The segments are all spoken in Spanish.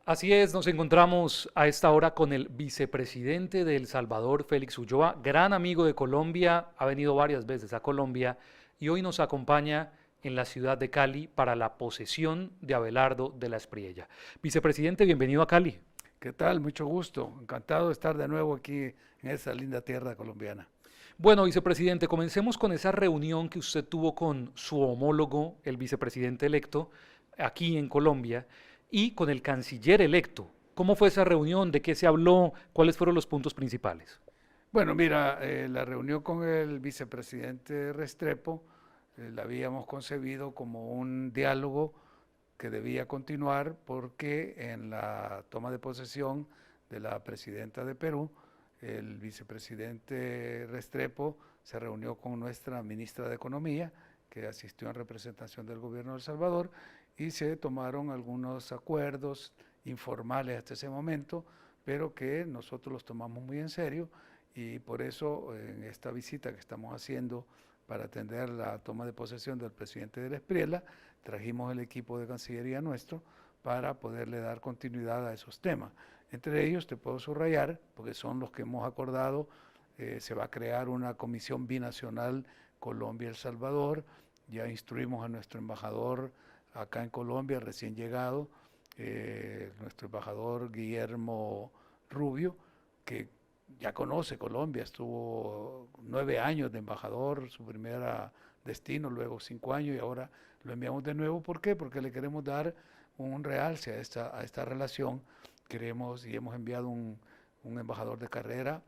Así es, nos encontramos a esta hora con el vicepresidente de El Salvador, Félix Ulloa, gran amigo de Colombia, ha venido varias veces a Colombia y hoy nos acompaña en la ciudad de Cali para la posesión de Abelardo de la Espriella. Vicepresidente, bienvenido a Cali. ¿Qué tal? Mucho gusto. Encantado de estar de nuevo aquí en esa linda tierra colombiana. Bueno, vicepresidente, comencemos con esa reunión que usted tuvo con su homólogo, el vicepresidente electo, aquí en Colombia, y con el canciller electo. ¿Cómo fue esa reunión? ¿De qué se habló? ¿Cuáles fueron los puntos principales? Bueno, mira, la reunión con el vicepresidente Restrepo la habíamos concebido como un diálogo que debía continuar porque en la toma de posesión de la presidenta de Perú, el vicepresidente Restrepo se reunió con nuestra ministra de Economía, que asistió en representación del gobierno de El Salvador, y se tomaron algunos acuerdos informales hasta ese momento, pero que nosotros los tomamos muy en serio y por eso en esta visita que estamos haciendo para atender la toma de posesión del presidente de la Espriella, trajimos el equipo de Cancillería nuestro para poderle dar continuidad a esos temas. Entre ellos te puedo subrayar, porque son los que hemos acordado, se va a crear una comisión binacional Colombia-El Salvador, ya instruimos a nuestro embajador acá en Colombia, recién llegado, nuestro embajador Guillermo Rubio, que ya conoce Colombia, estuvo 9 años de embajador, su primera destino, luego 5 años y ahora lo enviamos de nuevo. ¿Por qué? Porque le queremos dar un realce a esta relación. Queremos y hemos enviado un embajador de carrera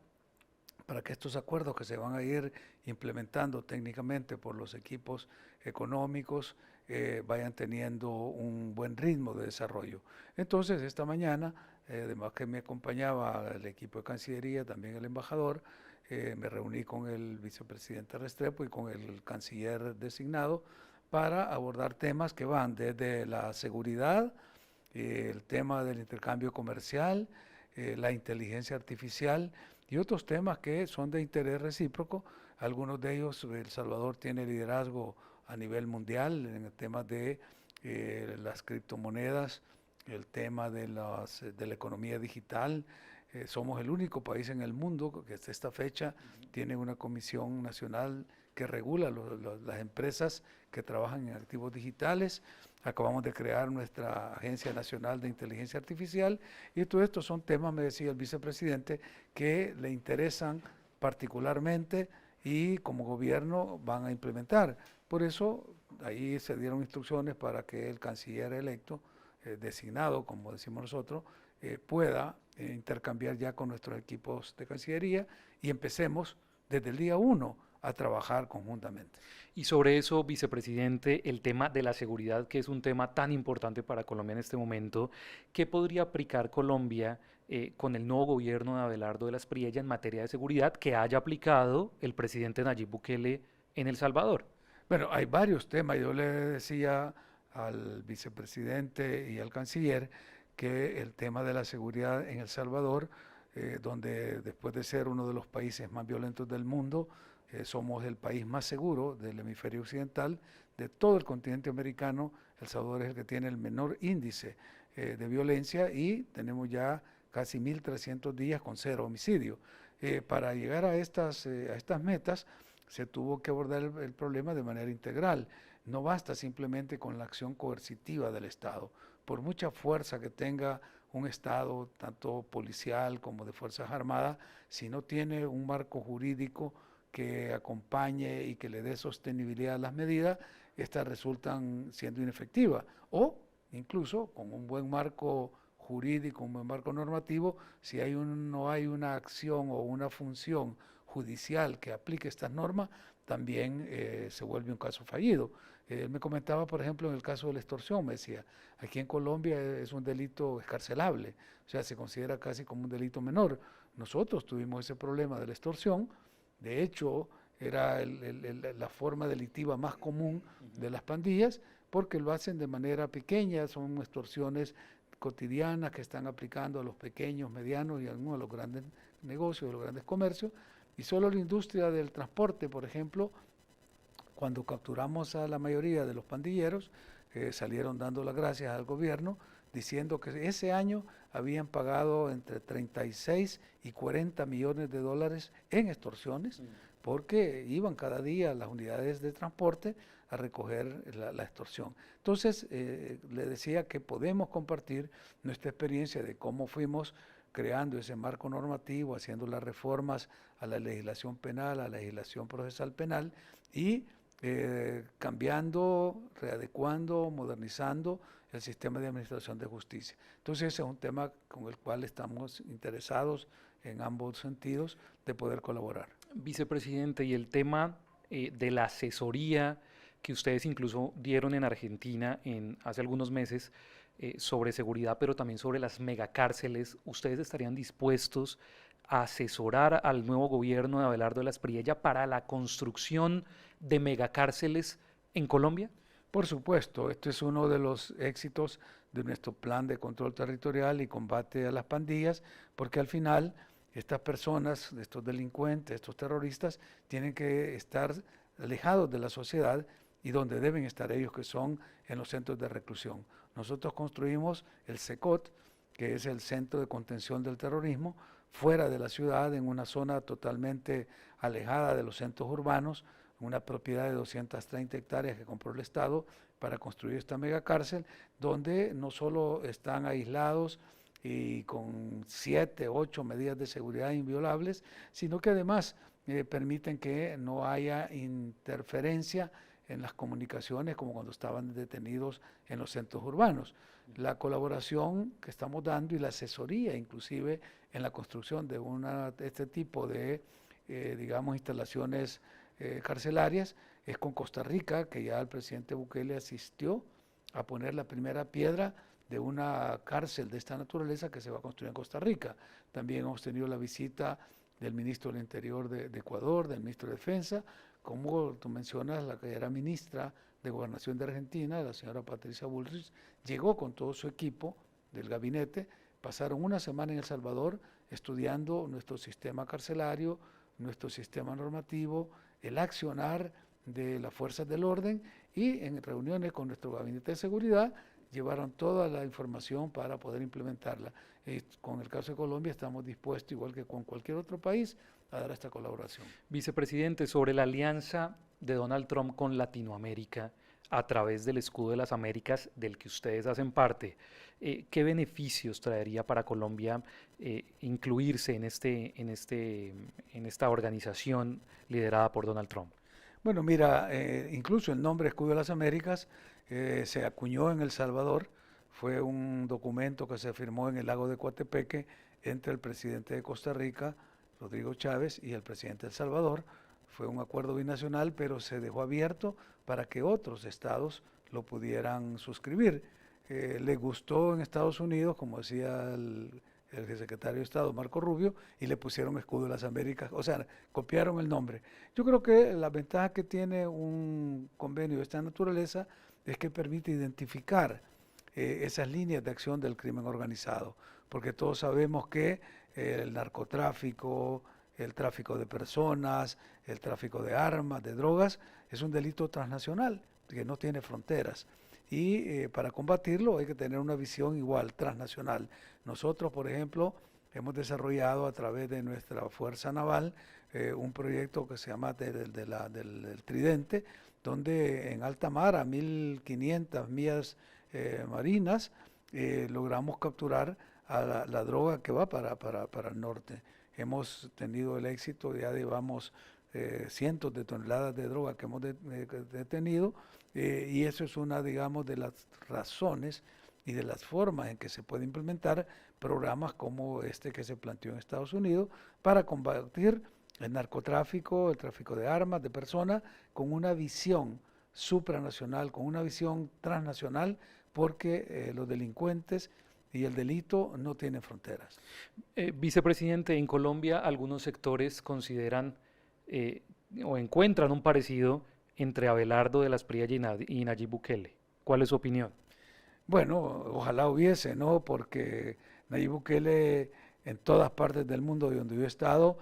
para que estos acuerdos que se van a ir implementando técnicamente por los equipos económicos vayan teniendo un buen ritmo de desarrollo. Entonces, esta mañana, además que me acompañaba el equipo de Cancillería, también el embajador, me reuní con el vicepresidente Restrepo y con el canciller designado para abordar temas que van desde la seguridad, el tema del intercambio comercial, la inteligencia artificial y otros temas que son de interés recíproco. Algunos de ellos, El Salvador tiene liderazgo a nivel mundial en el tema de las criptomonedas, el tema de la economía digital. Somos el único país en el mundo que hasta esta fecha tiene una comisión nacional que regula las empresas que trabajan en activos digitales. Acabamos de crear nuestra Agencia Nacional de Inteligencia Artificial y todo esto son temas, me decía el vicepresidente, que le interesan particularmente y como gobierno van a implementar. Por eso ahí se dieron instrucciones para que el canciller electo, designado, como decimos nosotros, pueda intercambiar ya con nuestros equipos de Cancillería y empecemos desde el día uno a trabajar conjuntamente. Y sobre eso, vicepresidente, el tema de la seguridad, que es un tema tan importante para Colombia en este momento, ¿qué podría aplicar Colombia con el nuevo gobierno de Abelardo de la Espriella en materia de seguridad que haya aplicado el presidente Nayib Bukele en El Salvador? Bueno, hay varios temas. Yo le decía al vicepresidente y al canciller que el tema de la seguridad en El Salvador, donde después de ser uno de los países más violentos del mundo, somos el país más seguro del hemisferio occidental, de todo el continente americano. El Salvador es el que tiene el menor índice de violencia y tenemos ya casi 1.300 días con cero homicidio. Para llegar a estas metas se tuvo que abordar el problema de manera integral. No basta simplemente con la acción coercitiva del Estado. Por mucha fuerza que tenga un Estado, tanto policial como de Fuerzas Armadas, si no tiene un marco jurídico que acompañe y que le dé sostenibilidad a las medidas, estas resultan siendo inefectivas. O incluso con un buen marco jurídico, un buen marco normativo, si no hay una acción o una función judicial que aplique estas normas, también se vuelve un caso fallido. Él me comentaba, por ejemplo, en el caso de la extorsión, me decía, aquí en Colombia es un delito escarcelable, o sea, se considera casi como un delito menor. Nosotros tuvimos ese problema de la extorsión, de hecho, era la forma delictiva más común de las pandillas, porque lo hacen de manera pequeña, son extorsiones cotidianas que están aplicando a los pequeños, medianos y a algunos de los grandes negocios, de los grandes comercios, y solo la industria del transporte, por ejemplo, cuando capturamos a la mayoría de los pandilleros, salieron dando las gracias al gobierno diciendo que ese año habían pagado entre 36 y 40 millones de dólares en extorsiones, porque iban cada día las unidades de transporte a recoger la extorsión. Entonces, le decía que podemos compartir nuestra experiencia de cómo fuimos creando ese marco normativo, haciendo las reformas a la legislación penal, a la legislación procesal penal y cambiando, readecuando, modernizando el sistema de administración de justicia. Entonces ese es un tema con el cual estamos interesados en ambos sentidos de poder colaborar. Vicepresidente, y el tema de la asesoría que ustedes incluso dieron en Argentina hace algunos meses sobre seguridad, pero también sobre las megacárceles, ¿ustedes estarían dispuestos a asesorar al nuevo gobierno de Abelardo de la Espriella para la construcción de megacárceles en Colombia? Por supuesto, esto es uno de los éxitos de nuestro plan de control territorial y combate a las pandillas, porque al final estas personas, estos delincuentes, estos terroristas, tienen que estar alejados de la sociedad y donde deben estar ellos, que son en los centros de reclusión. Nosotros construimos el CECOT, que es el Centro de Contención del Terrorismo, fuera de la ciudad, en una zona totalmente alejada de los centros urbanos, una propiedad de 230 hectáreas que compró el Estado para construir esta megacárcel, donde no solo están aislados y con 7, 8 medidas de seguridad inviolables, sino que además permiten que no haya interferencia en las comunicaciones como cuando estaban detenidos en los centros urbanos. La colaboración que estamos dando y la asesoría inclusive en la construcción de este tipo de, digamos, instalaciones carcelarias es con Costa Rica, que ya el presidente Bukele asistió a poner la primera piedra de una cárcel de esta naturaleza que se va a construir en Costa Rica. También hemos tenido la visita del ministro del Interior de Ecuador, del ministro de Defensa, como tú mencionas, la que era ministra de Gobernación de Argentina, la señora Patricia Bullrich, llegó con todo su equipo del gabinete, pasaron una semana en El Salvador estudiando nuestro sistema carcelario, nuestro sistema normativo, el accionar de las fuerzas del orden y en reuniones con nuestro gabinete de seguridad llevaron toda la información para poder implementarla. Con el caso de Colombia estamos dispuestos, igual que con cualquier otro país, a dar esta colaboración. Vicepresidente, sobre la alianza de Donald Trump con Latinoamérica a través del Escudo de las Américas, del que ustedes hacen parte, ¿qué beneficios traería para Colombia incluirse en esta organización liderada por Donald Trump? Bueno, mira, incluso el nombre Escudo de las Américas se acuñó en El Salvador, fue un documento que se firmó en el lago de Coatepeque entre el presidente de Costa Rica, Rodrigo Chávez, y el presidente de El Salvador. Fue un acuerdo binacional, pero se dejó abierto para que otros estados lo pudieran suscribir. Le gustó en Estados Unidos, como decía el secretario de Estado, Marco Rubio, y le pusieron Escudo de las Américas, o sea, copiaron el nombre. Yo creo que la ventaja que tiene un convenio de esta naturaleza es que permite identificar esas líneas de acción del crimen organizado, porque todos sabemos que el narcotráfico, el tráfico de personas, el tráfico de armas, de drogas, es un delito transnacional que no tiene fronteras. Y para combatirlo hay que tener una visión igual, transnacional. Nosotros, por ejemplo, hemos desarrollado a través de nuestra Fuerza Naval un proyecto que se llama del Tridente, donde en alta mar, a 1500 millas marinas, logramos capturar a la droga que va para el norte. Hemos tenido el éxito, ya llevamos cientos de toneladas de droga que hemos detenido y eso es una, digamos, de las razones y de las formas en que se puede implementar programas como este que se planteó en Estados Unidos para combatir el narcotráfico, el tráfico de armas, de personas, con una visión supranacional, con una visión transnacional, porque los delincuentes y el delito no tienen fronteras. Vicepresidente, en Colombia algunos sectores consideran o encuentran un parecido entre Abelardo de la Espriella y Nayib Bukele. ¿Cuál es su opinión? Bueno, ojalá hubiese, ¿no? Porque Nayib Bukele en todas partes del mundo donde yo he estado,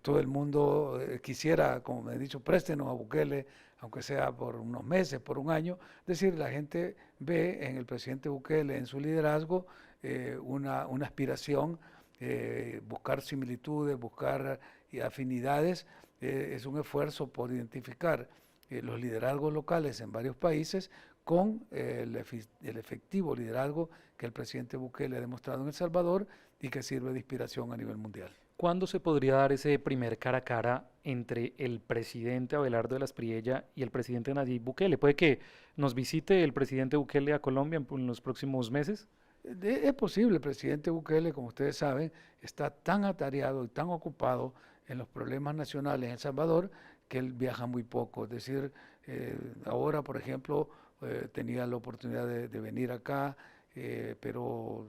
todo el mundo quisiera, como me he dicho, préstenos a Bukele, aunque sea por unos meses, por un año. Es decir, la gente ve en el presidente Bukele, en su liderazgo, una aspiración, buscar similitudes, buscar afinidades. Es un esfuerzo por identificar los liderazgos locales en varios países con el efectivo liderazgo que el presidente Bukele ha demostrado en El Salvador y que sirve de inspiración a nivel mundial. ¿Cuándo se podría dar ese primer cara a cara entre el presidente Abelardo de la Espriella y el presidente Nayib Bukele? ¿Puede que nos visite el presidente Bukele a Colombia en los próximos meses? Es posible, el presidente Bukele, como ustedes saben, está tan atareado y tan ocupado en los problemas nacionales en El Salvador que él viaja muy poco. Es decir, ahora, por ejemplo, tenía la oportunidad de venir acá, pero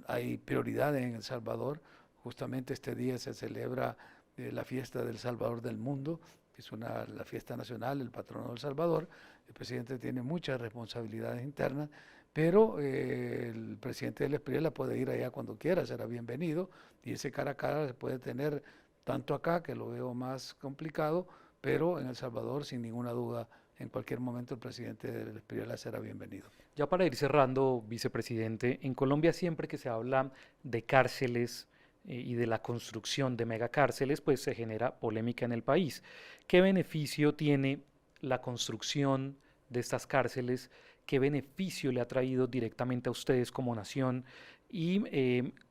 hay prioridades en El Salvador. Justamente este día se celebra la fiesta del Salvador del mundo, que es la fiesta nacional, el patrono del Salvador. El presidente tiene muchas responsabilidades internas, pero el presidente de la Espriella puede ir allá cuando quiera, será bienvenido, y ese cara a cara se puede tener tanto acá, que lo veo más complicado, pero en El Salvador, sin ninguna duda, en cualquier momento el presidente de la Espriella será bienvenido. Ya para ir cerrando, vicepresidente, en Colombia siempre que se habla de cárceles y de la construcción de megacárceles, pues se genera polémica en el país. ¿Qué beneficio tiene la construcción de estas cárceles? ¿Qué beneficio le ha traído directamente a ustedes como nación? Y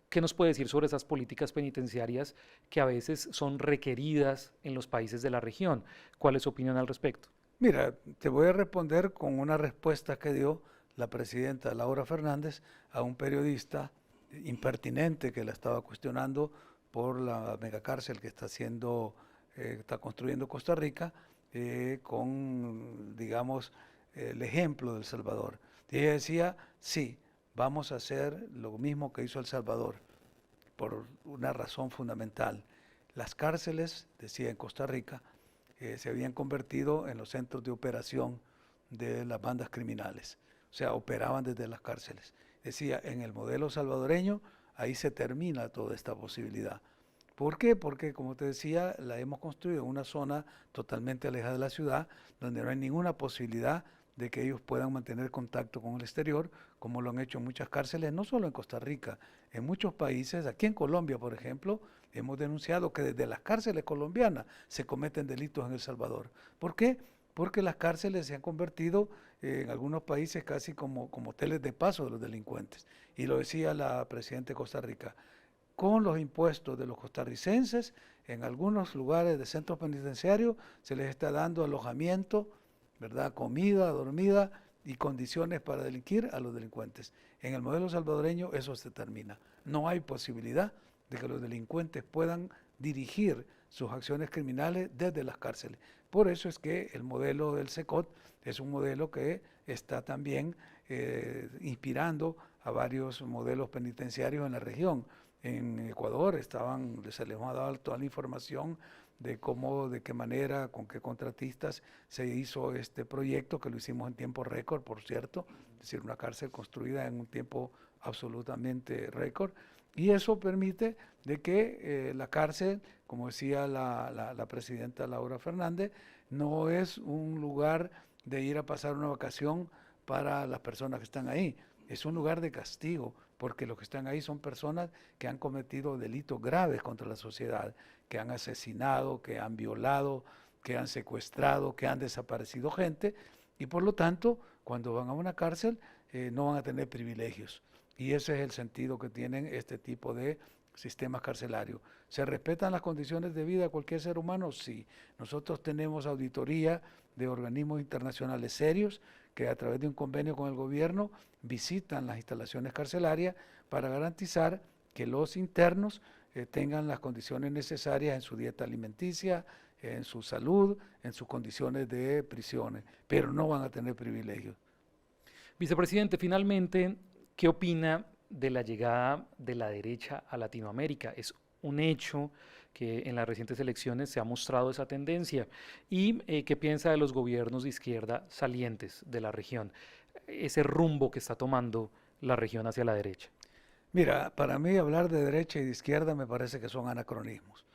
¿qué nos puede decir sobre esas políticas penitenciarias que a veces son requeridas en los países de la región? ¿Cuál es su opinión al respecto? Mira, te voy a responder con una respuesta que dio la presidenta Laura Fernández a un periodista impertinente que la estaba cuestionando por la megacárcel que está construyendo Costa Rica, con, digamos, el ejemplo de El Salvador. Y ella decía, sí, vamos a hacer lo mismo que hizo El Salvador, por una razón fundamental. Las cárceles, decía en Costa Rica, se habían convertido en los centros de operación de las bandas criminales. O sea, operaban desde las cárceles. Decía, en el modelo salvadoreño, ahí se termina toda esta posibilidad. ¿Por qué? Porque, como te decía, la hemos construido en una zona totalmente alejada de la ciudad, donde no hay ninguna posibilidad de que ellos puedan mantener contacto con el exterior, como lo han hecho en muchas cárceles, no solo en Costa Rica, en muchos países. Aquí en Colombia, por ejemplo, hemos denunciado que desde las cárceles colombianas se cometen delitos en El Salvador. ¿Por qué? Porque las cárceles se han convertido en algunos países casi como hoteles de paso de los delincuentes. Y lo decía la presidenta de Costa Rica, con los impuestos de los costarricenses, en algunos lugares de centros penitenciarios se les está dando alojamiento, ¿verdad? Comida, dormida y condiciones para delinquir a los delincuentes. En el modelo salvadoreño eso se termina. No hay posibilidad de que los delincuentes puedan dirigir sus acciones criminales desde las cárceles. Por eso es que el modelo del SECOT es un modelo que está también inspirando a varios modelos penitenciarios en la región. En Ecuador se les ha dado toda la información de cómo, de qué manera, con qué contratistas se hizo este proyecto, que lo hicimos en tiempo récord, por cierto, es decir, una cárcel construida en un tiempo absolutamente récord, y eso permite de que la cárcel, como decía la presidenta Laura Fernández, no es un lugar de ir a pasar una vacación para las personas que están ahí, es un lugar de castigo, porque los que están ahí son personas que han cometido delitos graves contra la sociedad, que han asesinado, que han violado, que han secuestrado, que han desaparecido gente, y por lo tanto, cuando van a una cárcel, no van a tener privilegios. Y ese es el sentido que tienen este tipo de sistemas carcelarios. ¿Se respetan las condiciones de vida de cualquier ser humano? Sí. Nosotros tenemos auditoría de organismos internacionales serios que a través de un convenio con el gobierno visitan las instalaciones carcelarias para garantizar que los internos tengan las condiciones necesarias en su dieta alimenticia, en su salud, en sus condiciones de prisiones, pero no van a tener privilegios. Vicepresidente, finalmente, ¿qué opina de la llegada de la derecha a Latinoamérica? Es un hecho que en las recientes elecciones se ha mostrado esa tendencia. ¿Y qué piensa de los gobiernos de izquierda salientes de la región? Ese rumbo que está tomando la región hacia la derecha. Mira, para mí hablar de derecha y de izquierda me parece que son anacronismos.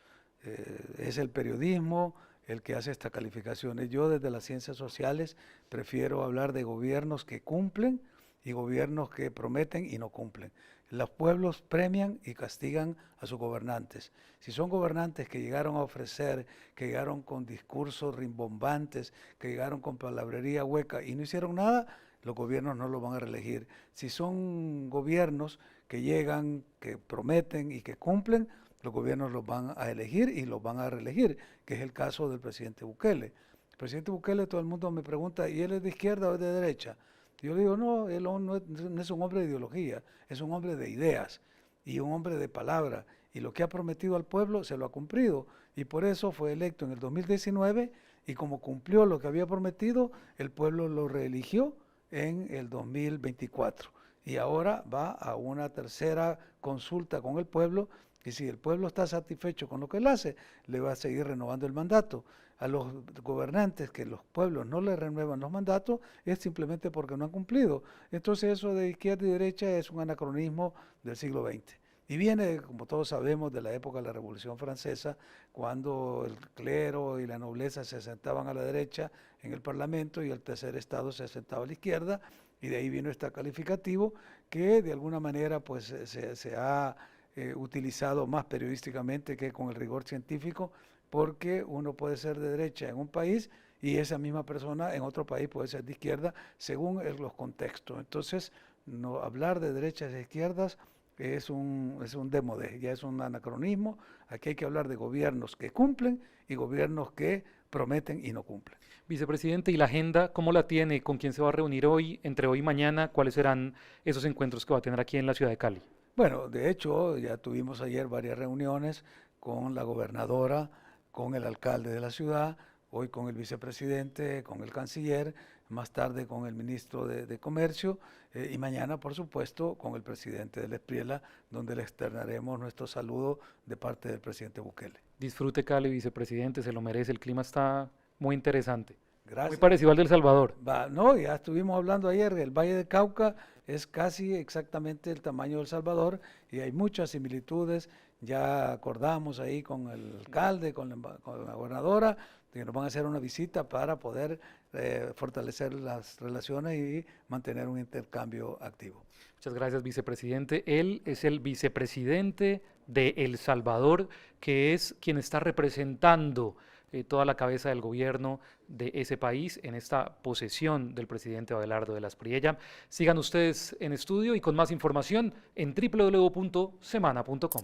Es el periodismo, el que hace estas calificaciones. Yo desde las ciencias sociales prefiero hablar de gobiernos que cumplen y gobiernos que prometen y no cumplen. Los pueblos premian y castigan a sus gobernantes. Si son gobernantes que llegaron a ofrecer, que llegaron con discursos rimbombantes, que llegaron con palabrería hueca y no hicieron nada, los gobiernos no los van a reelegir. Si son gobiernos que llegan, que prometen y que cumplen, los gobiernos los van a elegir y los van a reelegir, que es el caso del presidente Bukele. El presidente Bukele, todo el mundo me pregunta, ¿y él es de izquierda o es de derecha? Yo le digo, no, él no es un hombre de ideología, es un hombre de ideas y un hombre de palabra. Y lo que ha prometido al pueblo se lo ha cumplido. Y por eso fue electo en el 2019 y como cumplió lo que había prometido, el pueblo lo reeligió en el 2024. Y ahora va a una tercera consulta con el pueblo y si el pueblo está satisfecho con lo que él hace, le va a seguir renovando el mandato. A los gobernantes que los pueblos no le renuevan los mandatos es simplemente porque no han cumplido. Entonces eso de izquierda y derecha es un anacronismo del siglo XX. Y viene, como todos sabemos, de la época de la Revolución Francesa, cuando el clero y la nobleza se sentaban a la derecha en el Parlamento y el tercer estado se sentaba a la izquierda, y de ahí vino este calificativo que de alguna manera pues se ha utilizado más periodísticamente que con el rigor científico, porque uno puede ser de derecha en un país y esa misma persona en otro país puede ser de izquierda según los contextos. Entonces, no hablar de derechas e izquierdas es un démodé, ya es un anacronismo. Aquí hay que hablar de gobiernos que cumplen y gobiernos que prometen y no cumplen. Vicepresidente, ¿y la agenda cómo la tiene? ¿Con quién se va a reunir hoy, entre hoy y mañana? ¿Cuáles serán esos encuentros que va a tener aquí en la ciudad de Cali? Bueno, de hecho, ya tuvimos ayer varias reuniones con la gobernadora, con el alcalde de la ciudad, hoy con el vicepresidente, con el canciller, más tarde con el ministro de Comercio y mañana, por supuesto, con el presidente de la Espriela, donde le externaremos nuestro saludo de parte del presidente Bukele. Disfrute Cali, vicepresidente, se lo merece, el clima está muy interesante. Gracias. Muy parecido al de El Salvador. No, ya estuvimos hablando ayer, el Valle de Cauca es casi exactamente el tamaño de El Salvador y hay muchas similitudes. Ya acordamos ahí con el alcalde, con la gobernadora, que nos van a hacer una visita para poder fortalecer las relaciones y mantener un intercambio activo. Muchas gracias, vicepresidente. Él es el vicepresidente de El Salvador, que es quien está representando toda la cabeza del gobierno de ese país en esta posesión del presidente Abelardo de la Espriella. Sigan ustedes en estudio y con más información en www.semana.com.